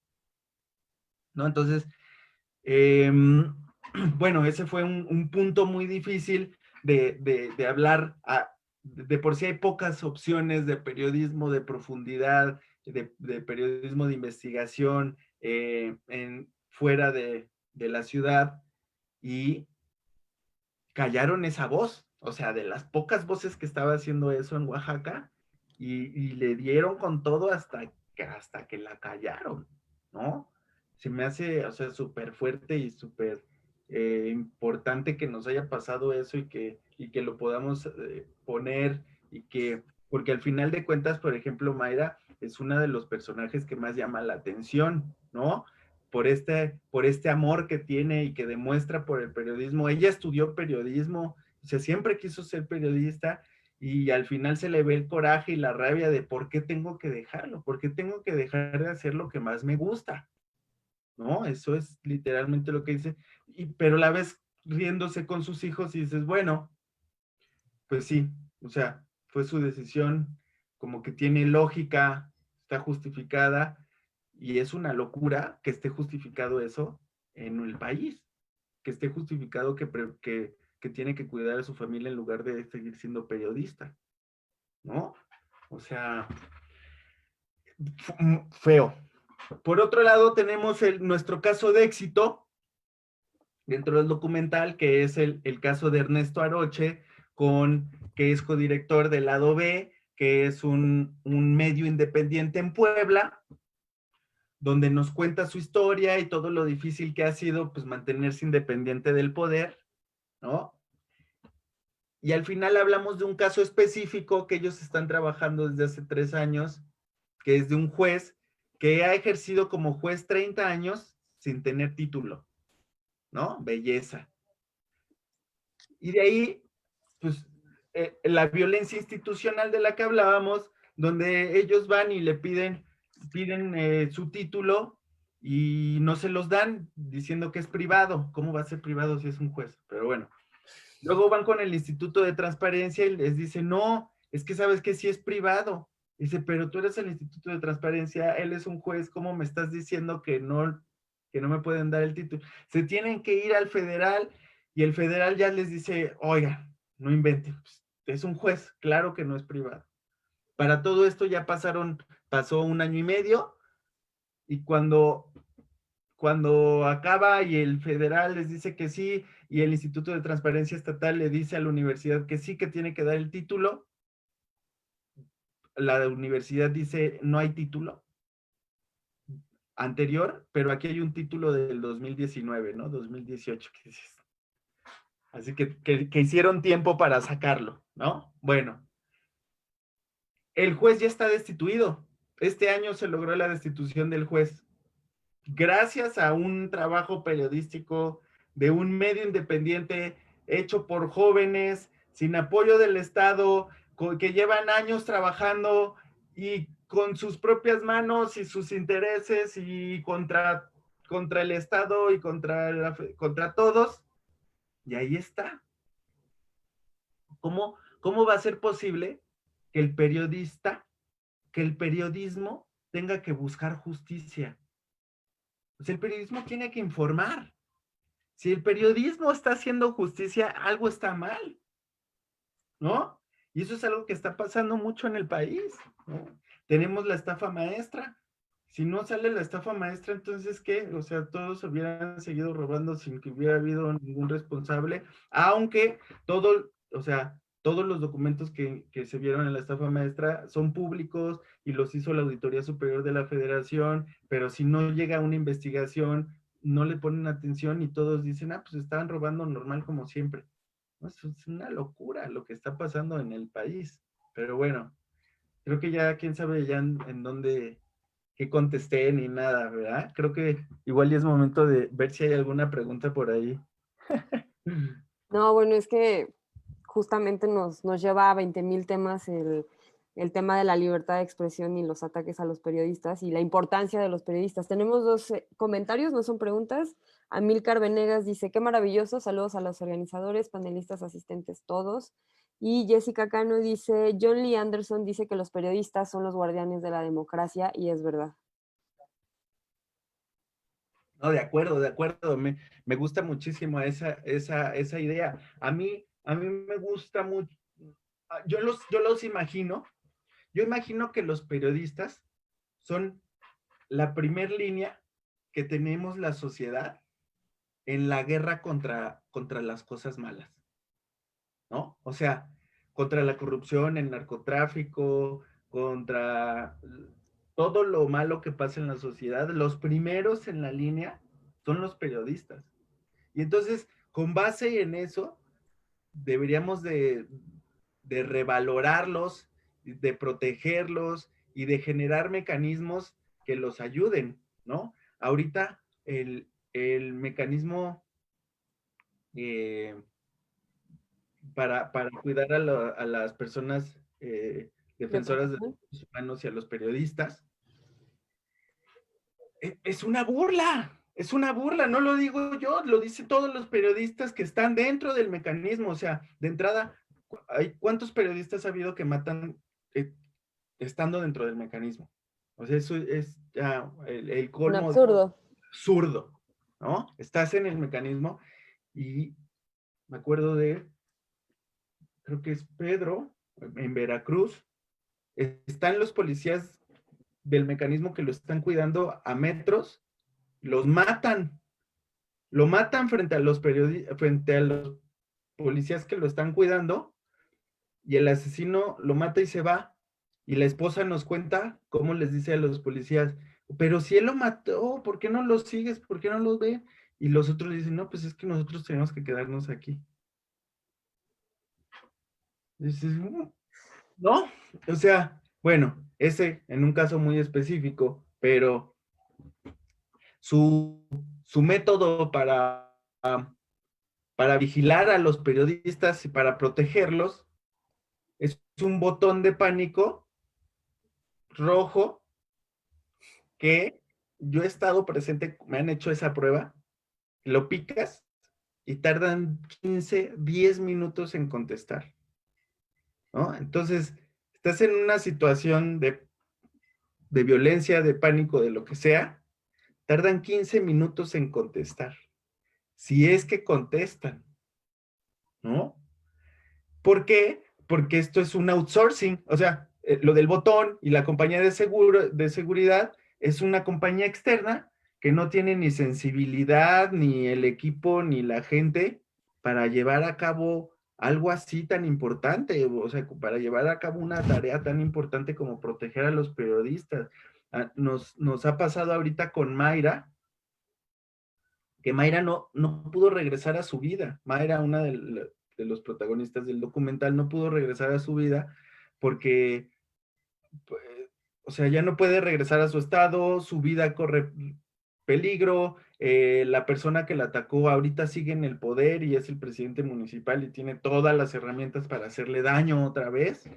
¿no? Entonces, bueno, ese fue un punto muy difícil de hablar, de por sí hay pocas opciones de periodismo de profundidad, de periodismo de investigación fuera de la ciudad, y callaron esa voz, o sea, de las pocas voces que estaba haciendo eso en Oaxaca, y le dieron con todo hasta que la callaron, ¿no? Se me hace, o sea, súper fuerte y súper importante que nos haya pasado eso y que lo podamos poner porque al final de cuentas, por ejemplo, Mayra es una de los personajes que más llama la atención, ¿no? Por este amor que tiene y que demuestra por el periodismo. Ella estudió periodismo, o sea, siempre quiso ser periodista, y al final se le ve el coraje y la rabia de por qué tengo que dejarlo, por qué tengo que dejar de hacer lo que más me gusta, ¿no? Eso es literalmente lo que dice, pero la ves riéndose con sus hijos y dices, bueno, pues sí, o sea, fue su decisión, como que tiene lógica, está justificada, y es una locura que esté justificado eso en el país, que esté justificado que tiene que cuidar a su familia en lugar de seguir siendo periodista, ¿no? O sea, feo. Por otro lado, tenemos nuestro caso de éxito dentro del documental, que es el caso de Ernesto Aroche, que es codirector del Lado B, que es un medio independiente en Puebla, donde nos cuenta su historia y todo lo difícil que ha sido, pues, mantenerse independiente del poder, ¿no? Y al final hablamos de un caso específico que ellos están trabajando desde hace 3 años, que es de un juez que ha ejercido como juez 30 años sin tener título, ¿no? Belleza. Y de ahí, pues, la violencia institucional de la que hablábamos, donde ellos van y le piden su título y no se los dan, diciendo que es privado. ¿Cómo va a ser privado si es un juez? Pero bueno. Luego van con el Instituto de Transparencia y les dicen, no, es que sabes que sí es privado. Dice, pero tú eres el Instituto de Transparencia, él es un juez, ¿cómo me estás diciendo que no me pueden dar el título? Se tienen que ir al federal, y el federal ya les dice, oiga, no inventen, pues, es un juez, claro que no es privado. Para todo esto ya pasó 1 año y medio, y cuando acaba y el federal les dice que sí, y el Instituto de Transparencia Estatal le dice a la universidad que sí, que tiene que dar el título, la universidad dice, no hay título anterior, pero aquí hay un título del 2019, ¿no? 2018, ¿qué dices? Así que hicieron tiempo para sacarlo, ¿no? Bueno, el juez ya está destituido. Este año se logró la destitución del juez, gracias a un trabajo periodístico de un medio independiente hecho por jóvenes, sin apoyo del Estado, que llevan años trabajando y con sus propias manos y sus intereses, y contra el Estado y contra todos. Y ahí está. ¿Cómo va a ser posible que que el periodismo tenga que buscar justicia? Pues el periodismo tiene que informar. Si el periodismo está haciendo justicia, algo está mal, ¿no? Y eso es algo que está pasando mucho en el país, ¿no? Tenemos la estafa maestra. Si no sale la estafa maestra, entonces, ¿qué? O sea, todos hubieran seguido robando sin que hubiera habido ningún responsable, aunque o sea, todos los documentos que se vieron en la estafa maestra son públicos y los hizo la Auditoría Superior de la Federación, pero si no llega una investigación, no le ponen atención y todos dicen, pues estaban robando normal como siempre. ¿No? Es una locura lo que está pasando en el país. Pero bueno, creo que ya, quién sabe ya en dónde, qué contesté ni nada, ¿verdad? Creo que igual ya es momento de ver si hay alguna pregunta por ahí. No, bueno, es que justamente nos lleva a 20,000 temas el tema de la libertad de expresión y los ataques a los periodistas y la importancia de los periodistas. Tenemos 2 comentarios, no son preguntas. Amílcar Venegas dice, qué maravilloso, saludos a los organizadores, panelistas, asistentes, todos. Y Jessica Cano dice, John Lee Anderson dice que los periodistas son los guardianes de la democracia, y es verdad. No, de acuerdo, de acuerdo. Me gusta muchísimo esa idea. A mí a mí me gusta mucho, yo los imagino, yo imagino que los periodistas son la primer línea que tenemos la sociedad en la guerra contra las cosas malas, ¿no? O sea, contra la corrupción, el narcotráfico, contra todo lo malo que pasa en la sociedad, los primeros en la línea son los periodistas. Y entonces, con base en eso, deberíamos de revalorarlos, de protegerlos y de generar mecanismos que los ayuden, ¿no? Ahorita el mecanismo eh, para cuidar a las personas ¿De defensoras de protección? derechos humanos y a los periodistas, es una burla, no lo digo yo, lo dicen todos los periodistas que están dentro del mecanismo, o sea, de entrada, ¿cuántos periodistas ha habido que matan estando dentro del mecanismo? O sea, eso es ya el Un colmo absurdo. absurdo, ¿no? Estás en el mecanismo y me acuerdo de, creo que es Pedro, en Veracruz, están los policías del mecanismo que lo están cuidando a metros, los matan, lo matan frente a los policías que lo están cuidando, y el asesino lo mata y se va, y la esposa nos cuenta cómo les dice a los policías, pero si él lo mató, ¿por qué no lo sigues? ¿Por qué no lo ve? Y los otros dicen, no, pues es que nosotros tenemos que quedarnos aquí. Y dices, no, o sea, bueno, ese en un caso muy específico, pero su método para vigilar a los periodistas y para protegerlos es un botón de pánico rojo que yo he estado presente, me han hecho esa prueba, lo picas y tardan 15, 10 minutos en contestar, ¿no? Entonces, estás en una situación de violencia, de pánico, de lo que sea, tardan 15 minutos en contestar, si es que contestan, ¿no? ¿Por qué? Porque esto es un outsourcing, o sea, lo del botón y la compañía de seguridad es una compañía externa que no tiene ni sensibilidad, ni el equipo, ni la gente para llevar a cabo algo así tan importante, o sea, para llevar a cabo una tarea tan importante como proteger a los periodistas. Nos ha pasado ahorita con Mayra, que Mayra no pudo regresar a su vida. Mayra, una de los protagonistas del documental, no pudo regresar a su vida porque, pues, o sea, ya no puede regresar a su estado, su vida corre peligro, la persona que la atacó ahorita sigue en el poder y es el presidente municipal y tiene todas las herramientas para hacerle daño otra vez.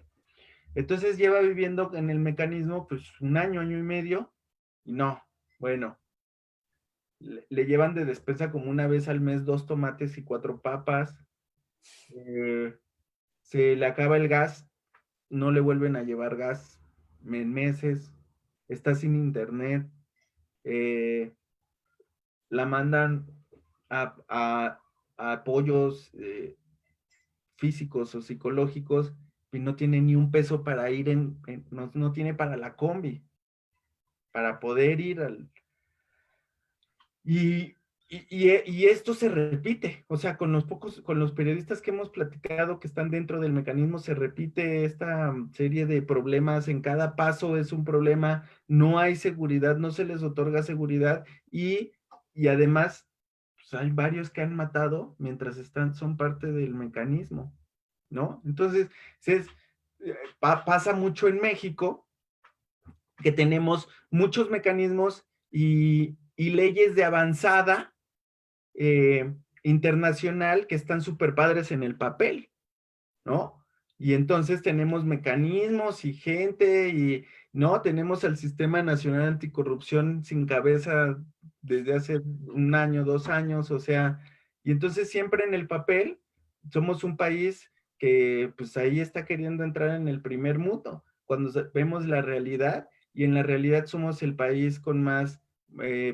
Entonces lleva viviendo en el mecanismo pues un año, año y medio, y no, bueno, le llevan de despensa como una vez al mes 2 tomates y 4 papas, eh, se le acaba el gas, no le vuelven a llevar gas en meses, está sin internet, eh, la mandan a apoyos físicos o psicológicos y no tiene ni un peso para ir no tiene para la combi, para poder ir Y, y esto se repite, o sea, con los periodistas que hemos platicado que están dentro del mecanismo, se repite esta serie de problemas, en cada paso es un problema, no hay seguridad, no se les otorga seguridad y además pues hay varios que han matado mientras son parte del mecanismo, ¿no? Entonces, es, pasa mucho en México que tenemos muchos mecanismos y leyes de avanzada internacional que están súper padres en el papel, ¿no? Y entonces tenemos mecanismos y gente y, ¿no? Tenemos el Sistema Nacional Anticorrupción sin cabeza desde hace un año, 2 años, o sea, y entonces siempre en el papel somos un país que pues ahí está queriendo entrar en el primer mundo, cuando vemos la realidad y en la realidad somos el país con más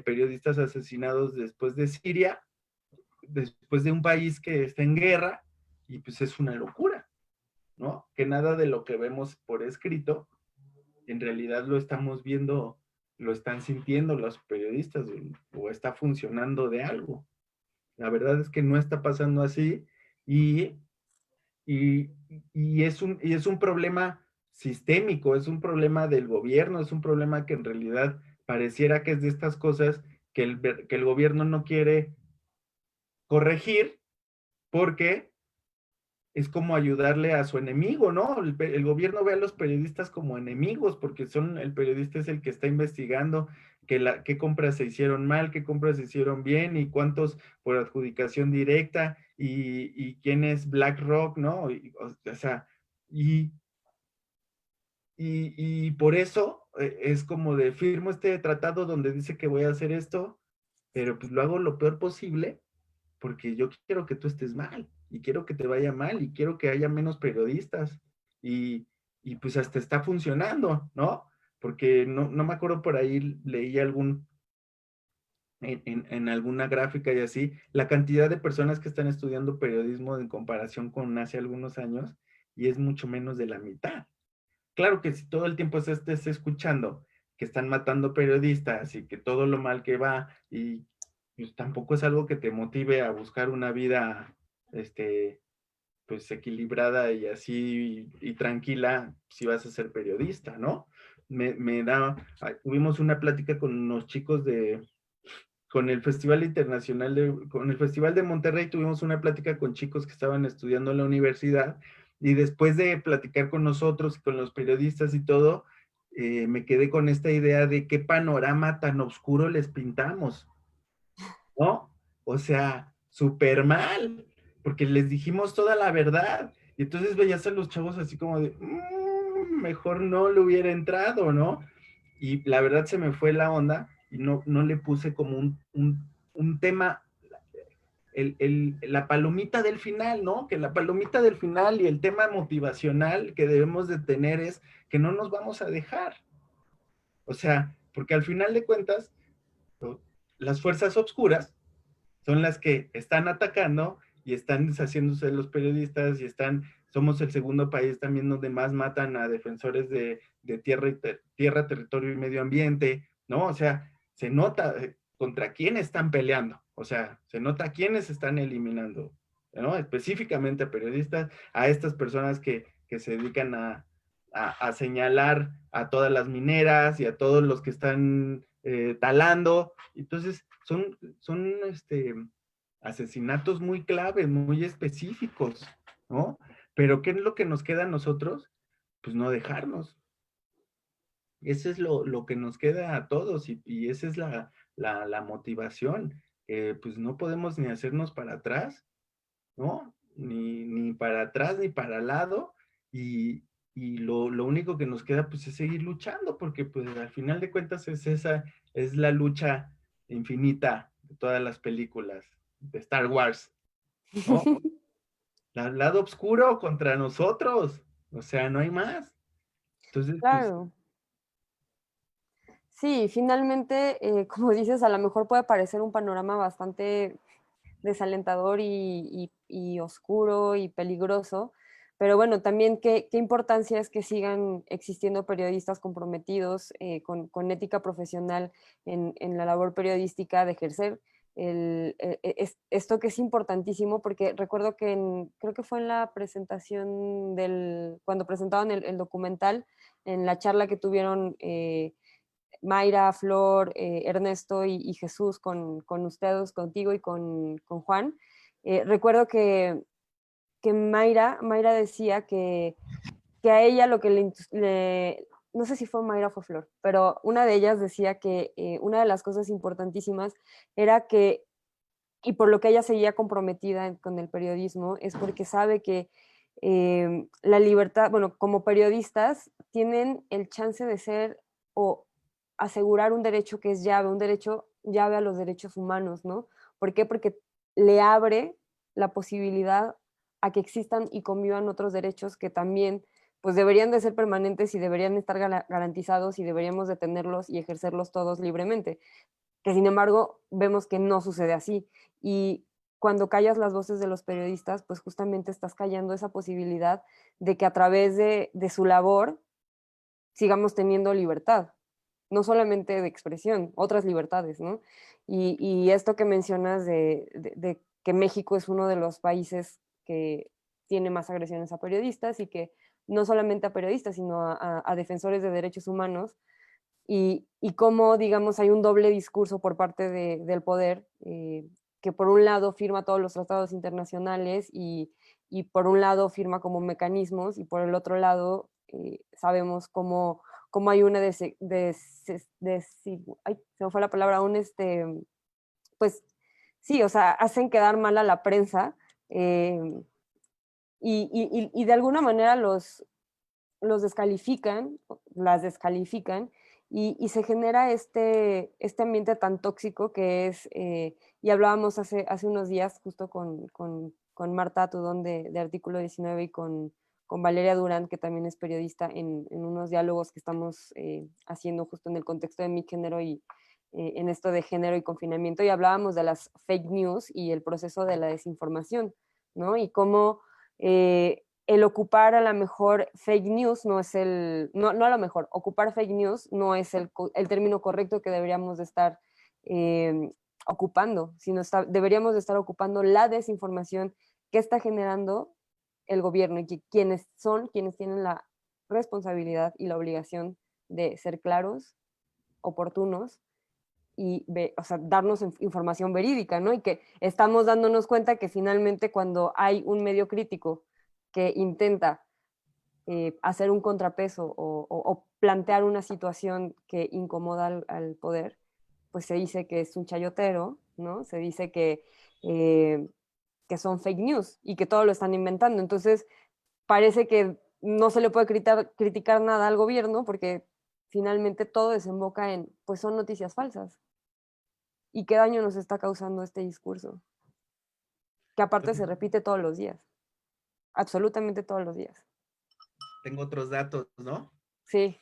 periodistas asesinados después de Siria, después de un país que está en guerra y pues es una locura, ¿no? Que nada de lo que vemos por escrito, en realidad lo estamos viendo, lo están sintiendo los periodistas o está funcionando de algo. La verdad es que no está pasando así y, y, y es un problema sistémico, es un problema del gobierno, es un problema que en realidad pareciera que es de estas cosas que el gobierno no quiere corregir porque es como ayudarle a su enemigo, ¿no? El gobierno ve a los periodistas como enemigos porque el periodista es el que está investigando qué compras se hicieron mal, qué compras se hicieron bien y cuántos por adjudicación directa y quién es BlackRock, ¿no? O sea, y, y por eso es como de firmo este tratado donde dice que voy a hacer esto, pero pues lo hago lo peor posible porque yo quiero que tú estés mal y quiero que te vaya mal y quiero que haya menos periodistas y, y pues hasta está funcionando, ¿no? Porque no me acuerdo por ahí, leí en alguna gráfica y así, la cantidad de personas que están estudiando periodismo en comparación con hace algunos años y es mucho menos de la mitad. Claro que si todo el tiempo se estés escuchando que están matando periodistas y que todo lo mal que va y pues tampoco es algo que te motive a buscar una vida, pues equilibrada y así y tranquila si vas a ser periodista, ¿no? Tuvimos una plática con unos chicos con el Festival Internacional con el Festival de Monterrey, tuvimos una plática con chicos que estaban estudiando en la universidad y después de platicar con nosotros, con los periodistas y todo, me quedé con esta idea de qué panorama tan oscuro les pintamos, ¿no? O sea, súper mal, porque les dijimos toda la verdad. Y entonces veías a los chavos así como de, mejor no le hubiera entrado, ¿no? Y la verdad se me fue la onda y no le puse como un tema, la palomita del final, ¿no? Que la palomita del final y el tema motivacional que debemos de tener es que no nos vamos a dejar. O sea, porque al final de cuentas, ¿no? Las fuerzas obscuras son las que están atacando y están deshaciéndose de los periodistas y somos el segundo país también donde más matan a defensores de tierra, territorio y medio ambiente, ¿no? O sea, se nota contra quién están peleando, o sea, se nota a quiénes están eliminando, ¿no? Específicamente a periodistas, a estas personas que se dedican a señalar a todas las mineras y a todos los que están talando. Entonces, son asesinatos muy claves, muy específicos, ¿no? Pero ¿qué es lo que nos queda a nosotros? Pues no dejarnos. Eso es lo que nos queda a todos y esa es la motivación. Pues no podemos ni hacernos para atrás, ¿no? Ni para atrás ni para al lado y lo único que nos queda pues es seguir luchando porque pues al final de cuentas es la lucha infinita de todas las películas de Star Wars, ¿no? El lado oscuro contra nosotros, o sea, no hay más. Entonces, pues, Claro. Sí, finalmente, como dices, a lo mejor puede parecer un panorama bastante desalentador y oscuro y peligroso, pero bueno, también qué importancia es que sigan existiendo periodistas comprometidos con ética profesional en la labor periodística de ejercer esto que es importantísimo, porque recuerdo que creo que fue en la presentación cuando presentaban el documental, en la charla que tuvieron Mayra, Flor, Ernesto y Jesús con ustedes, contigo y con Juan. Recuerdo que Mayra decía que a ella lo que no sé si fue Mayra o fue Flor, pero una de ellas decía que una de las cosas importantísimas era que, y por lo que ella seguía comprometida con el periodismo, es porque sabe que la libertad, bueno, como periodistas tienen el chance de ser o asegurar un derecho que es llave, un derecho llave a los derechos humanos, ¿no? ¿Por qué? Porque le abre la posibilidad a que existan y convivan otros derechos que también pues deberían de ser permanentes y deberían estar garantizados y deberíamos de tenerlos y ejercerlos todos libremente, que sin embargo vemos que no sucede así. Y cuando callas las voces de los periodistas, pues justamente estás callando esa posibilidad de que a través de su labor sigamos teniendo libertad, no solamente de expresión, otras libertades, ¿no? Y esto que mencionas de que México es uno de los países que tiene más agresiones a periodistas y que no solamente a periodistas, sino a defensores de derechos humanos, y cómo, digamos, hay un doble discurso por parte del poder, que por un lado firma todos los tratados internacionales y por un lado firma como mecanismos, y por el otro lado sabemos cómo hay una ay, se me fue la palabra, pues sí, o sea, hacen quedar mal a la prensa, y de alguna manera los descalifican, las descalifican, y se genera este ambiente tan tóxico que es, y hablábamos hace unos días justo con Marta Tudón de Artículo 19 y con Valeria Durán, que también es periodista, en unos diálogos que estamos haciendo justo en el contexto de mi género y en esto de género y confinamiento, y hablábamos de las fake news y el proceso de la desinformación, ¿no? Y cómo el ocupar a lo mejor fake news no es no a lo mejor, ocupar fake news no es el término correcto que deberíamos de estar ocupando, sino deberíamos de estar ocupando la desinformación que está generando el gobierno, y que quienes tienen la responsabilidad y la obligación de ser claros, oportunos, y o sea, darnos información verídica, ¿no? Y que estamos dándonos cuenta que finalmente cuando hay un medio crítico que intenta hacer un contrapeso o plantear una situación que incomoda al poder, pues se dice que es un chayotero, ¿no? Se dice que son fake news y que todo lo están inventando. Entonces, parece que no se le puede criticar nada al gobierno porque finalmente todo desemboca en, pues son noticias falsas. ¿Y qué daño nos está causando este discurso? Que aparte se repite todos los días, absolutamente todos los días. Tengo otros datos, ¿no? Sí.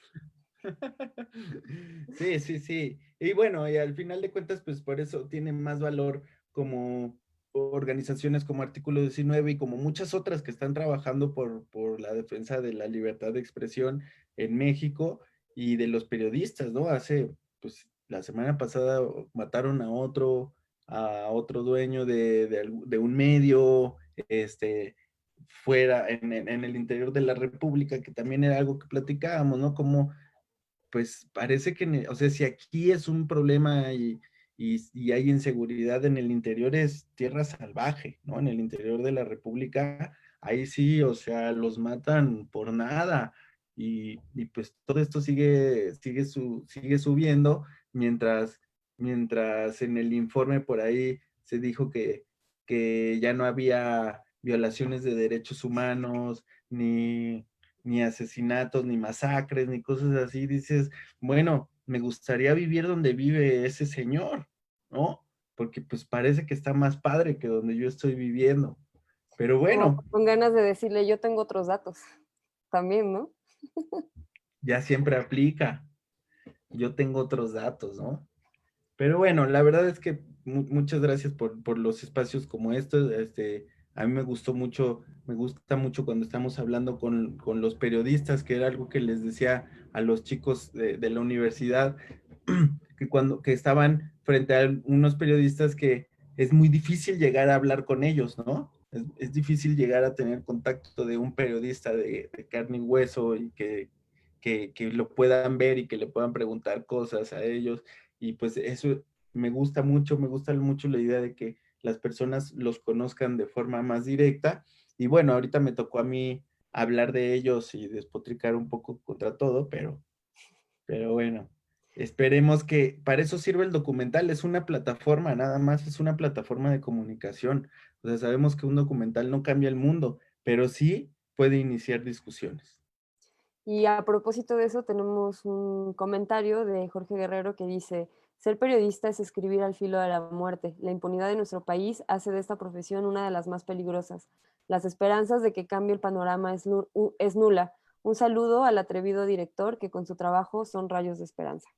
Sí, sí, sí. Y bueno, y al final de cuentas, pues por eso tiene más valor como organizaciones como Artículo 19 y como muchas otras que están trabajando por la defensa de la libertad de expresión en México y de los periodistas, ¿no? Pues la semana pasada mataron a otro dueño de un medio, fuera, en el interior de la República, que también era algo que platicábamos, ¿no? Como pues parece que, o sea, si aquí es un problema y hay inseguridad en el interior, es tierra salvaje, ¿no? En el interior de la República, ahí sí, o sea, los matan por nada. Y pues todo esto sigue subiendo, mientras en el informe por ahí se dijo que ya no había violaciones de derechos humanos, ni asesinatos, ni masacres, ni cosas así, dices, bueno, me gustaría vivir donde vive ese señor, ¿no? Porque pues parece que está más padre que donde yo estoy viviendo. Pero O bueno, con ganas de decirle, yo tengo otros datos también, ¿no? ya siempre aplica. Yo tengo otros datos, ¿no? Pero bueno, la verdad es que muchas gracias por los espacios como estos. A mí me gusta mucho cuando estamos hablando con los periodistas, que era algo que les decía a los chicos de la universidad, que estaban frente a unos periodistas que es muy difícil llegar a hablar con ellos, ¿no? Es difícil llegar a tener contacto de un periodista de carne y hueso y que lo puedan ver y que le puedan preguntar cosas a ellos. Y pues eso me gusta mucho la idea de que las personas los conozcan de forma más directa. Y bueno, ahorita me tocó a mí hablar de ellos y despotricar un poco contra todo, pero bueno, esperemos que para eso sirve el documental, es una plataforma, nada más es una plataforma de comunicación. O sea, sabemos que un documental no cambia el mundo, pero sí puede iniciar discusiones. Y a propósito de eso, tenemos un comentario de Jorge Guerrero que dice, ser periodista es escribir al filo de la muerte. La impunidad de nuestro país hace de esta profesión una de las más peligrosas. Las esperanzas de que cambie el panorama es nula. Un saludo al atrevido director que con su trabajo son rayos de esperanza.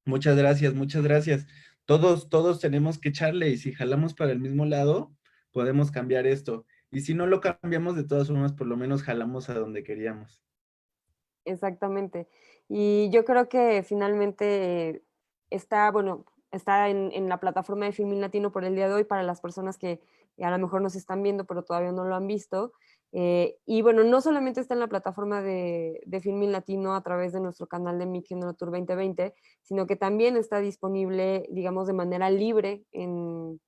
Muchas gracias, muchas gracias. todos tenemos que echarle y si jalamos para el mismo lado, podemos cambiar esto. Y si no lo cambiamos, de todas formas, por lo menos jalamos a donde queríamos. Exactamente. Y yo creo que finalmente está, bueno, está en la plataforma de Filmin Latino por el día de hoy para las personas que a lo mejor nos están viendo, pero todavía no lo han visto. Y bueno, no solamente está en la plataforma de Filmin Latino a través de nuestro canal de Mi Género Tour 2020, sino que también está disponible, digamos, de manera libre en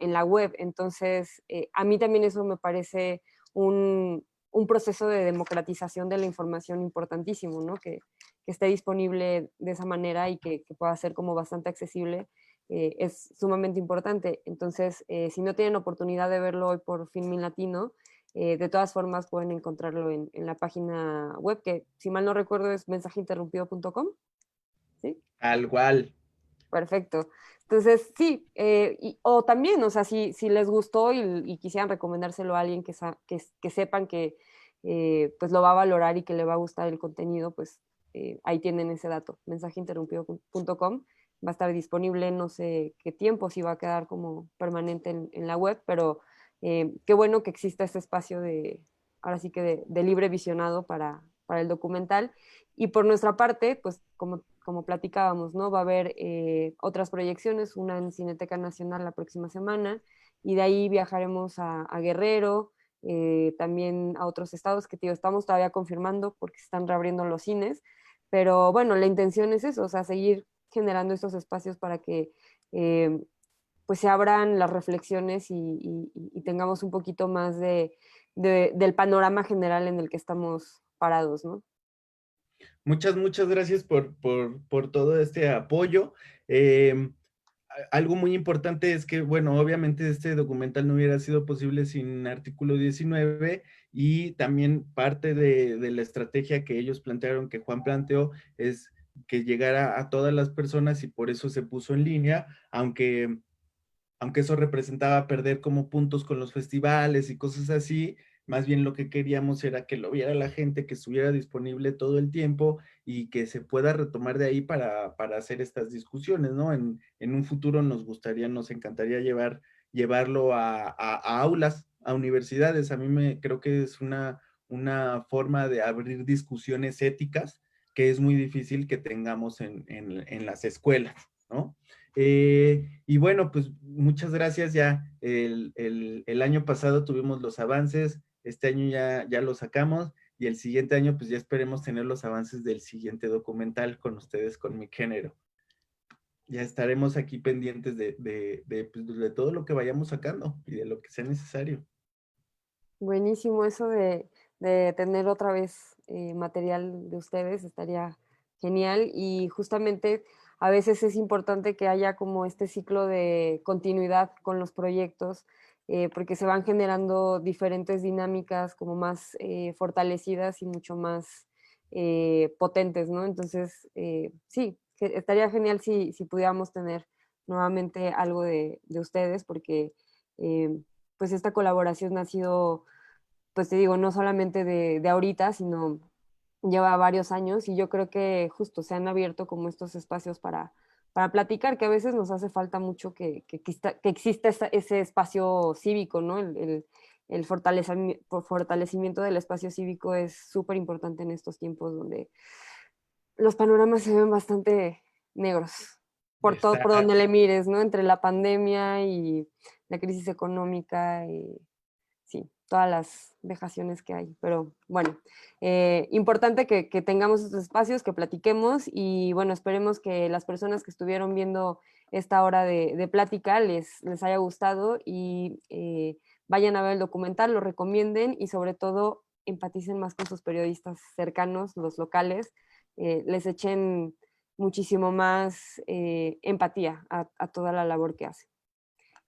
la web. Entonces, a mí también eso me parece un proceso de democratización de la información importantísimo, ¿no? Que esté disponible de esa manera y que pueda ser como bastante accesible, es sumamente importante. Entonces, si no tienen oportunidad de verlo hoy por Filmin Latino, de todas formas pueden encontrarlo en la página web, que si mal no recuerdo es mensajeinterrumpido.com, ¿sí? Al cual. Perfecto. Entonces, sí, o también, o sea, si les gustó y quisieran recomendárselo a alguien que sepan que pues lo va a valorar y que le va a gustar el contenido, pues ahí tienen ese dato, mensajeinterrumpido.com. Va a estar disponible no sé qué tiempo, si va a quedar como permanente en la web, pero qué bueno que exista este espacio ahora sí que de libre visionado para el documental. Y por nuestra parte, pues como platicábamos, ¿no? Va a haber otras proyecciones, una en Cineteca Nacional la próxima semana, y de ahí viajaremos a Guerrero, también a otros estados que, tío, estamos todavía confirmando porque se están reabriendo los cines, pero bueno, la intención es eso, o sea, seguir generando estos espacios para que pues se abran las reflexiones y tengamos un poquito más del panorama general en el que estamos parados, ¿no? Muchas gracias por todo este apoyo. Algo muy importante es que, bueno, obviamente este documental no hubiera sido posible sin Artículo 19 y también parte de la estrategia que ellos plantearon, que Juan planteó, es que llegara a todas las personas y por eso se puso en línea, aunque eso representaba perder como puntos con los festivales y cosas así, más bien lo que queríamos era que lo viera la gente, que estuviera disponible todo el tiempo y que se pueda retomar de ahí para hacer estas discusiones, ¿no? En un futuro nos gustaría, nos encantaría llevarlo a aulas, a universidades. A mí creo que es una forma de abrir discusiones éticas que es muy difícil que tengamos en las escuelas, ¿no? Y bueno, pues muchas gracias. Ya el año pasado tuvimos los avances, este año ya lo sacamos y el siguiente año pues ya esperemos tener los avances del siguiente documental con ustedes, con Mi Género. Ya estaremos aquí pendientes pues, de todo lo que vayamos sacando y de lo que sea necesario. Buenísimo eso de tener otra vez material de ustedes, estaría genial y justamente a veces es importante que haya como este ciclo de continuidad con los proyectos, porque se van generando diferentes dinámicas como más fortalecidas y mucho más potentes, ¿no? Entonces, sí, estaría genial si pudiéramos tener nuevamente algo de ustedes, porque pues esta colaboración ha sido, pues te digo, no solamente de ahorita, sino lleva varios años y yo creo que justo se han abierto como estos espacios para platicar, que a veces nos hace falta mucho que exista ese espacio cívico, ¿no? El fortalecimiento del espacio cívico es súper importante en estos tiempos donde los panoramas se ven bastante negros por todo, Está, por donde le mires, ¿no? Entre la pandemia y la crisis económica y sí, todas las vejaciones que hay. Pero bueno, importante que tengamos estos espacios, que platiquemos y bueno, esperemos que las personas que estuvieron viendo esta hora de plática les haya gustado y vayan a ver el documental, lo recomienden y sobre todo empaticen más con sus periodistas cercanos, los locales, les echen muchísimo más empatía a toda la labor que hacen.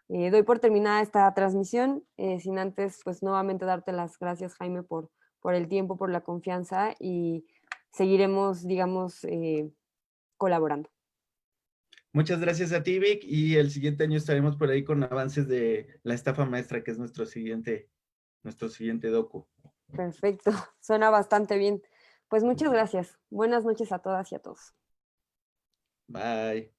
Doy por terminada esta transmisión, sin antes, pues nuevamente darte las gracias, Jaime, por el tiempo, por la confianza y seguiremos, digamos, colaborando. muchas gracias a ti, Vic, y el siguiente año estaremos por ahí con avances de La Estafa Maestra, que es nuestro siguiente docu. Perfecto, suena bastante bien. Pues muchas gracias. Buenas noches a todas y a todos. Bye.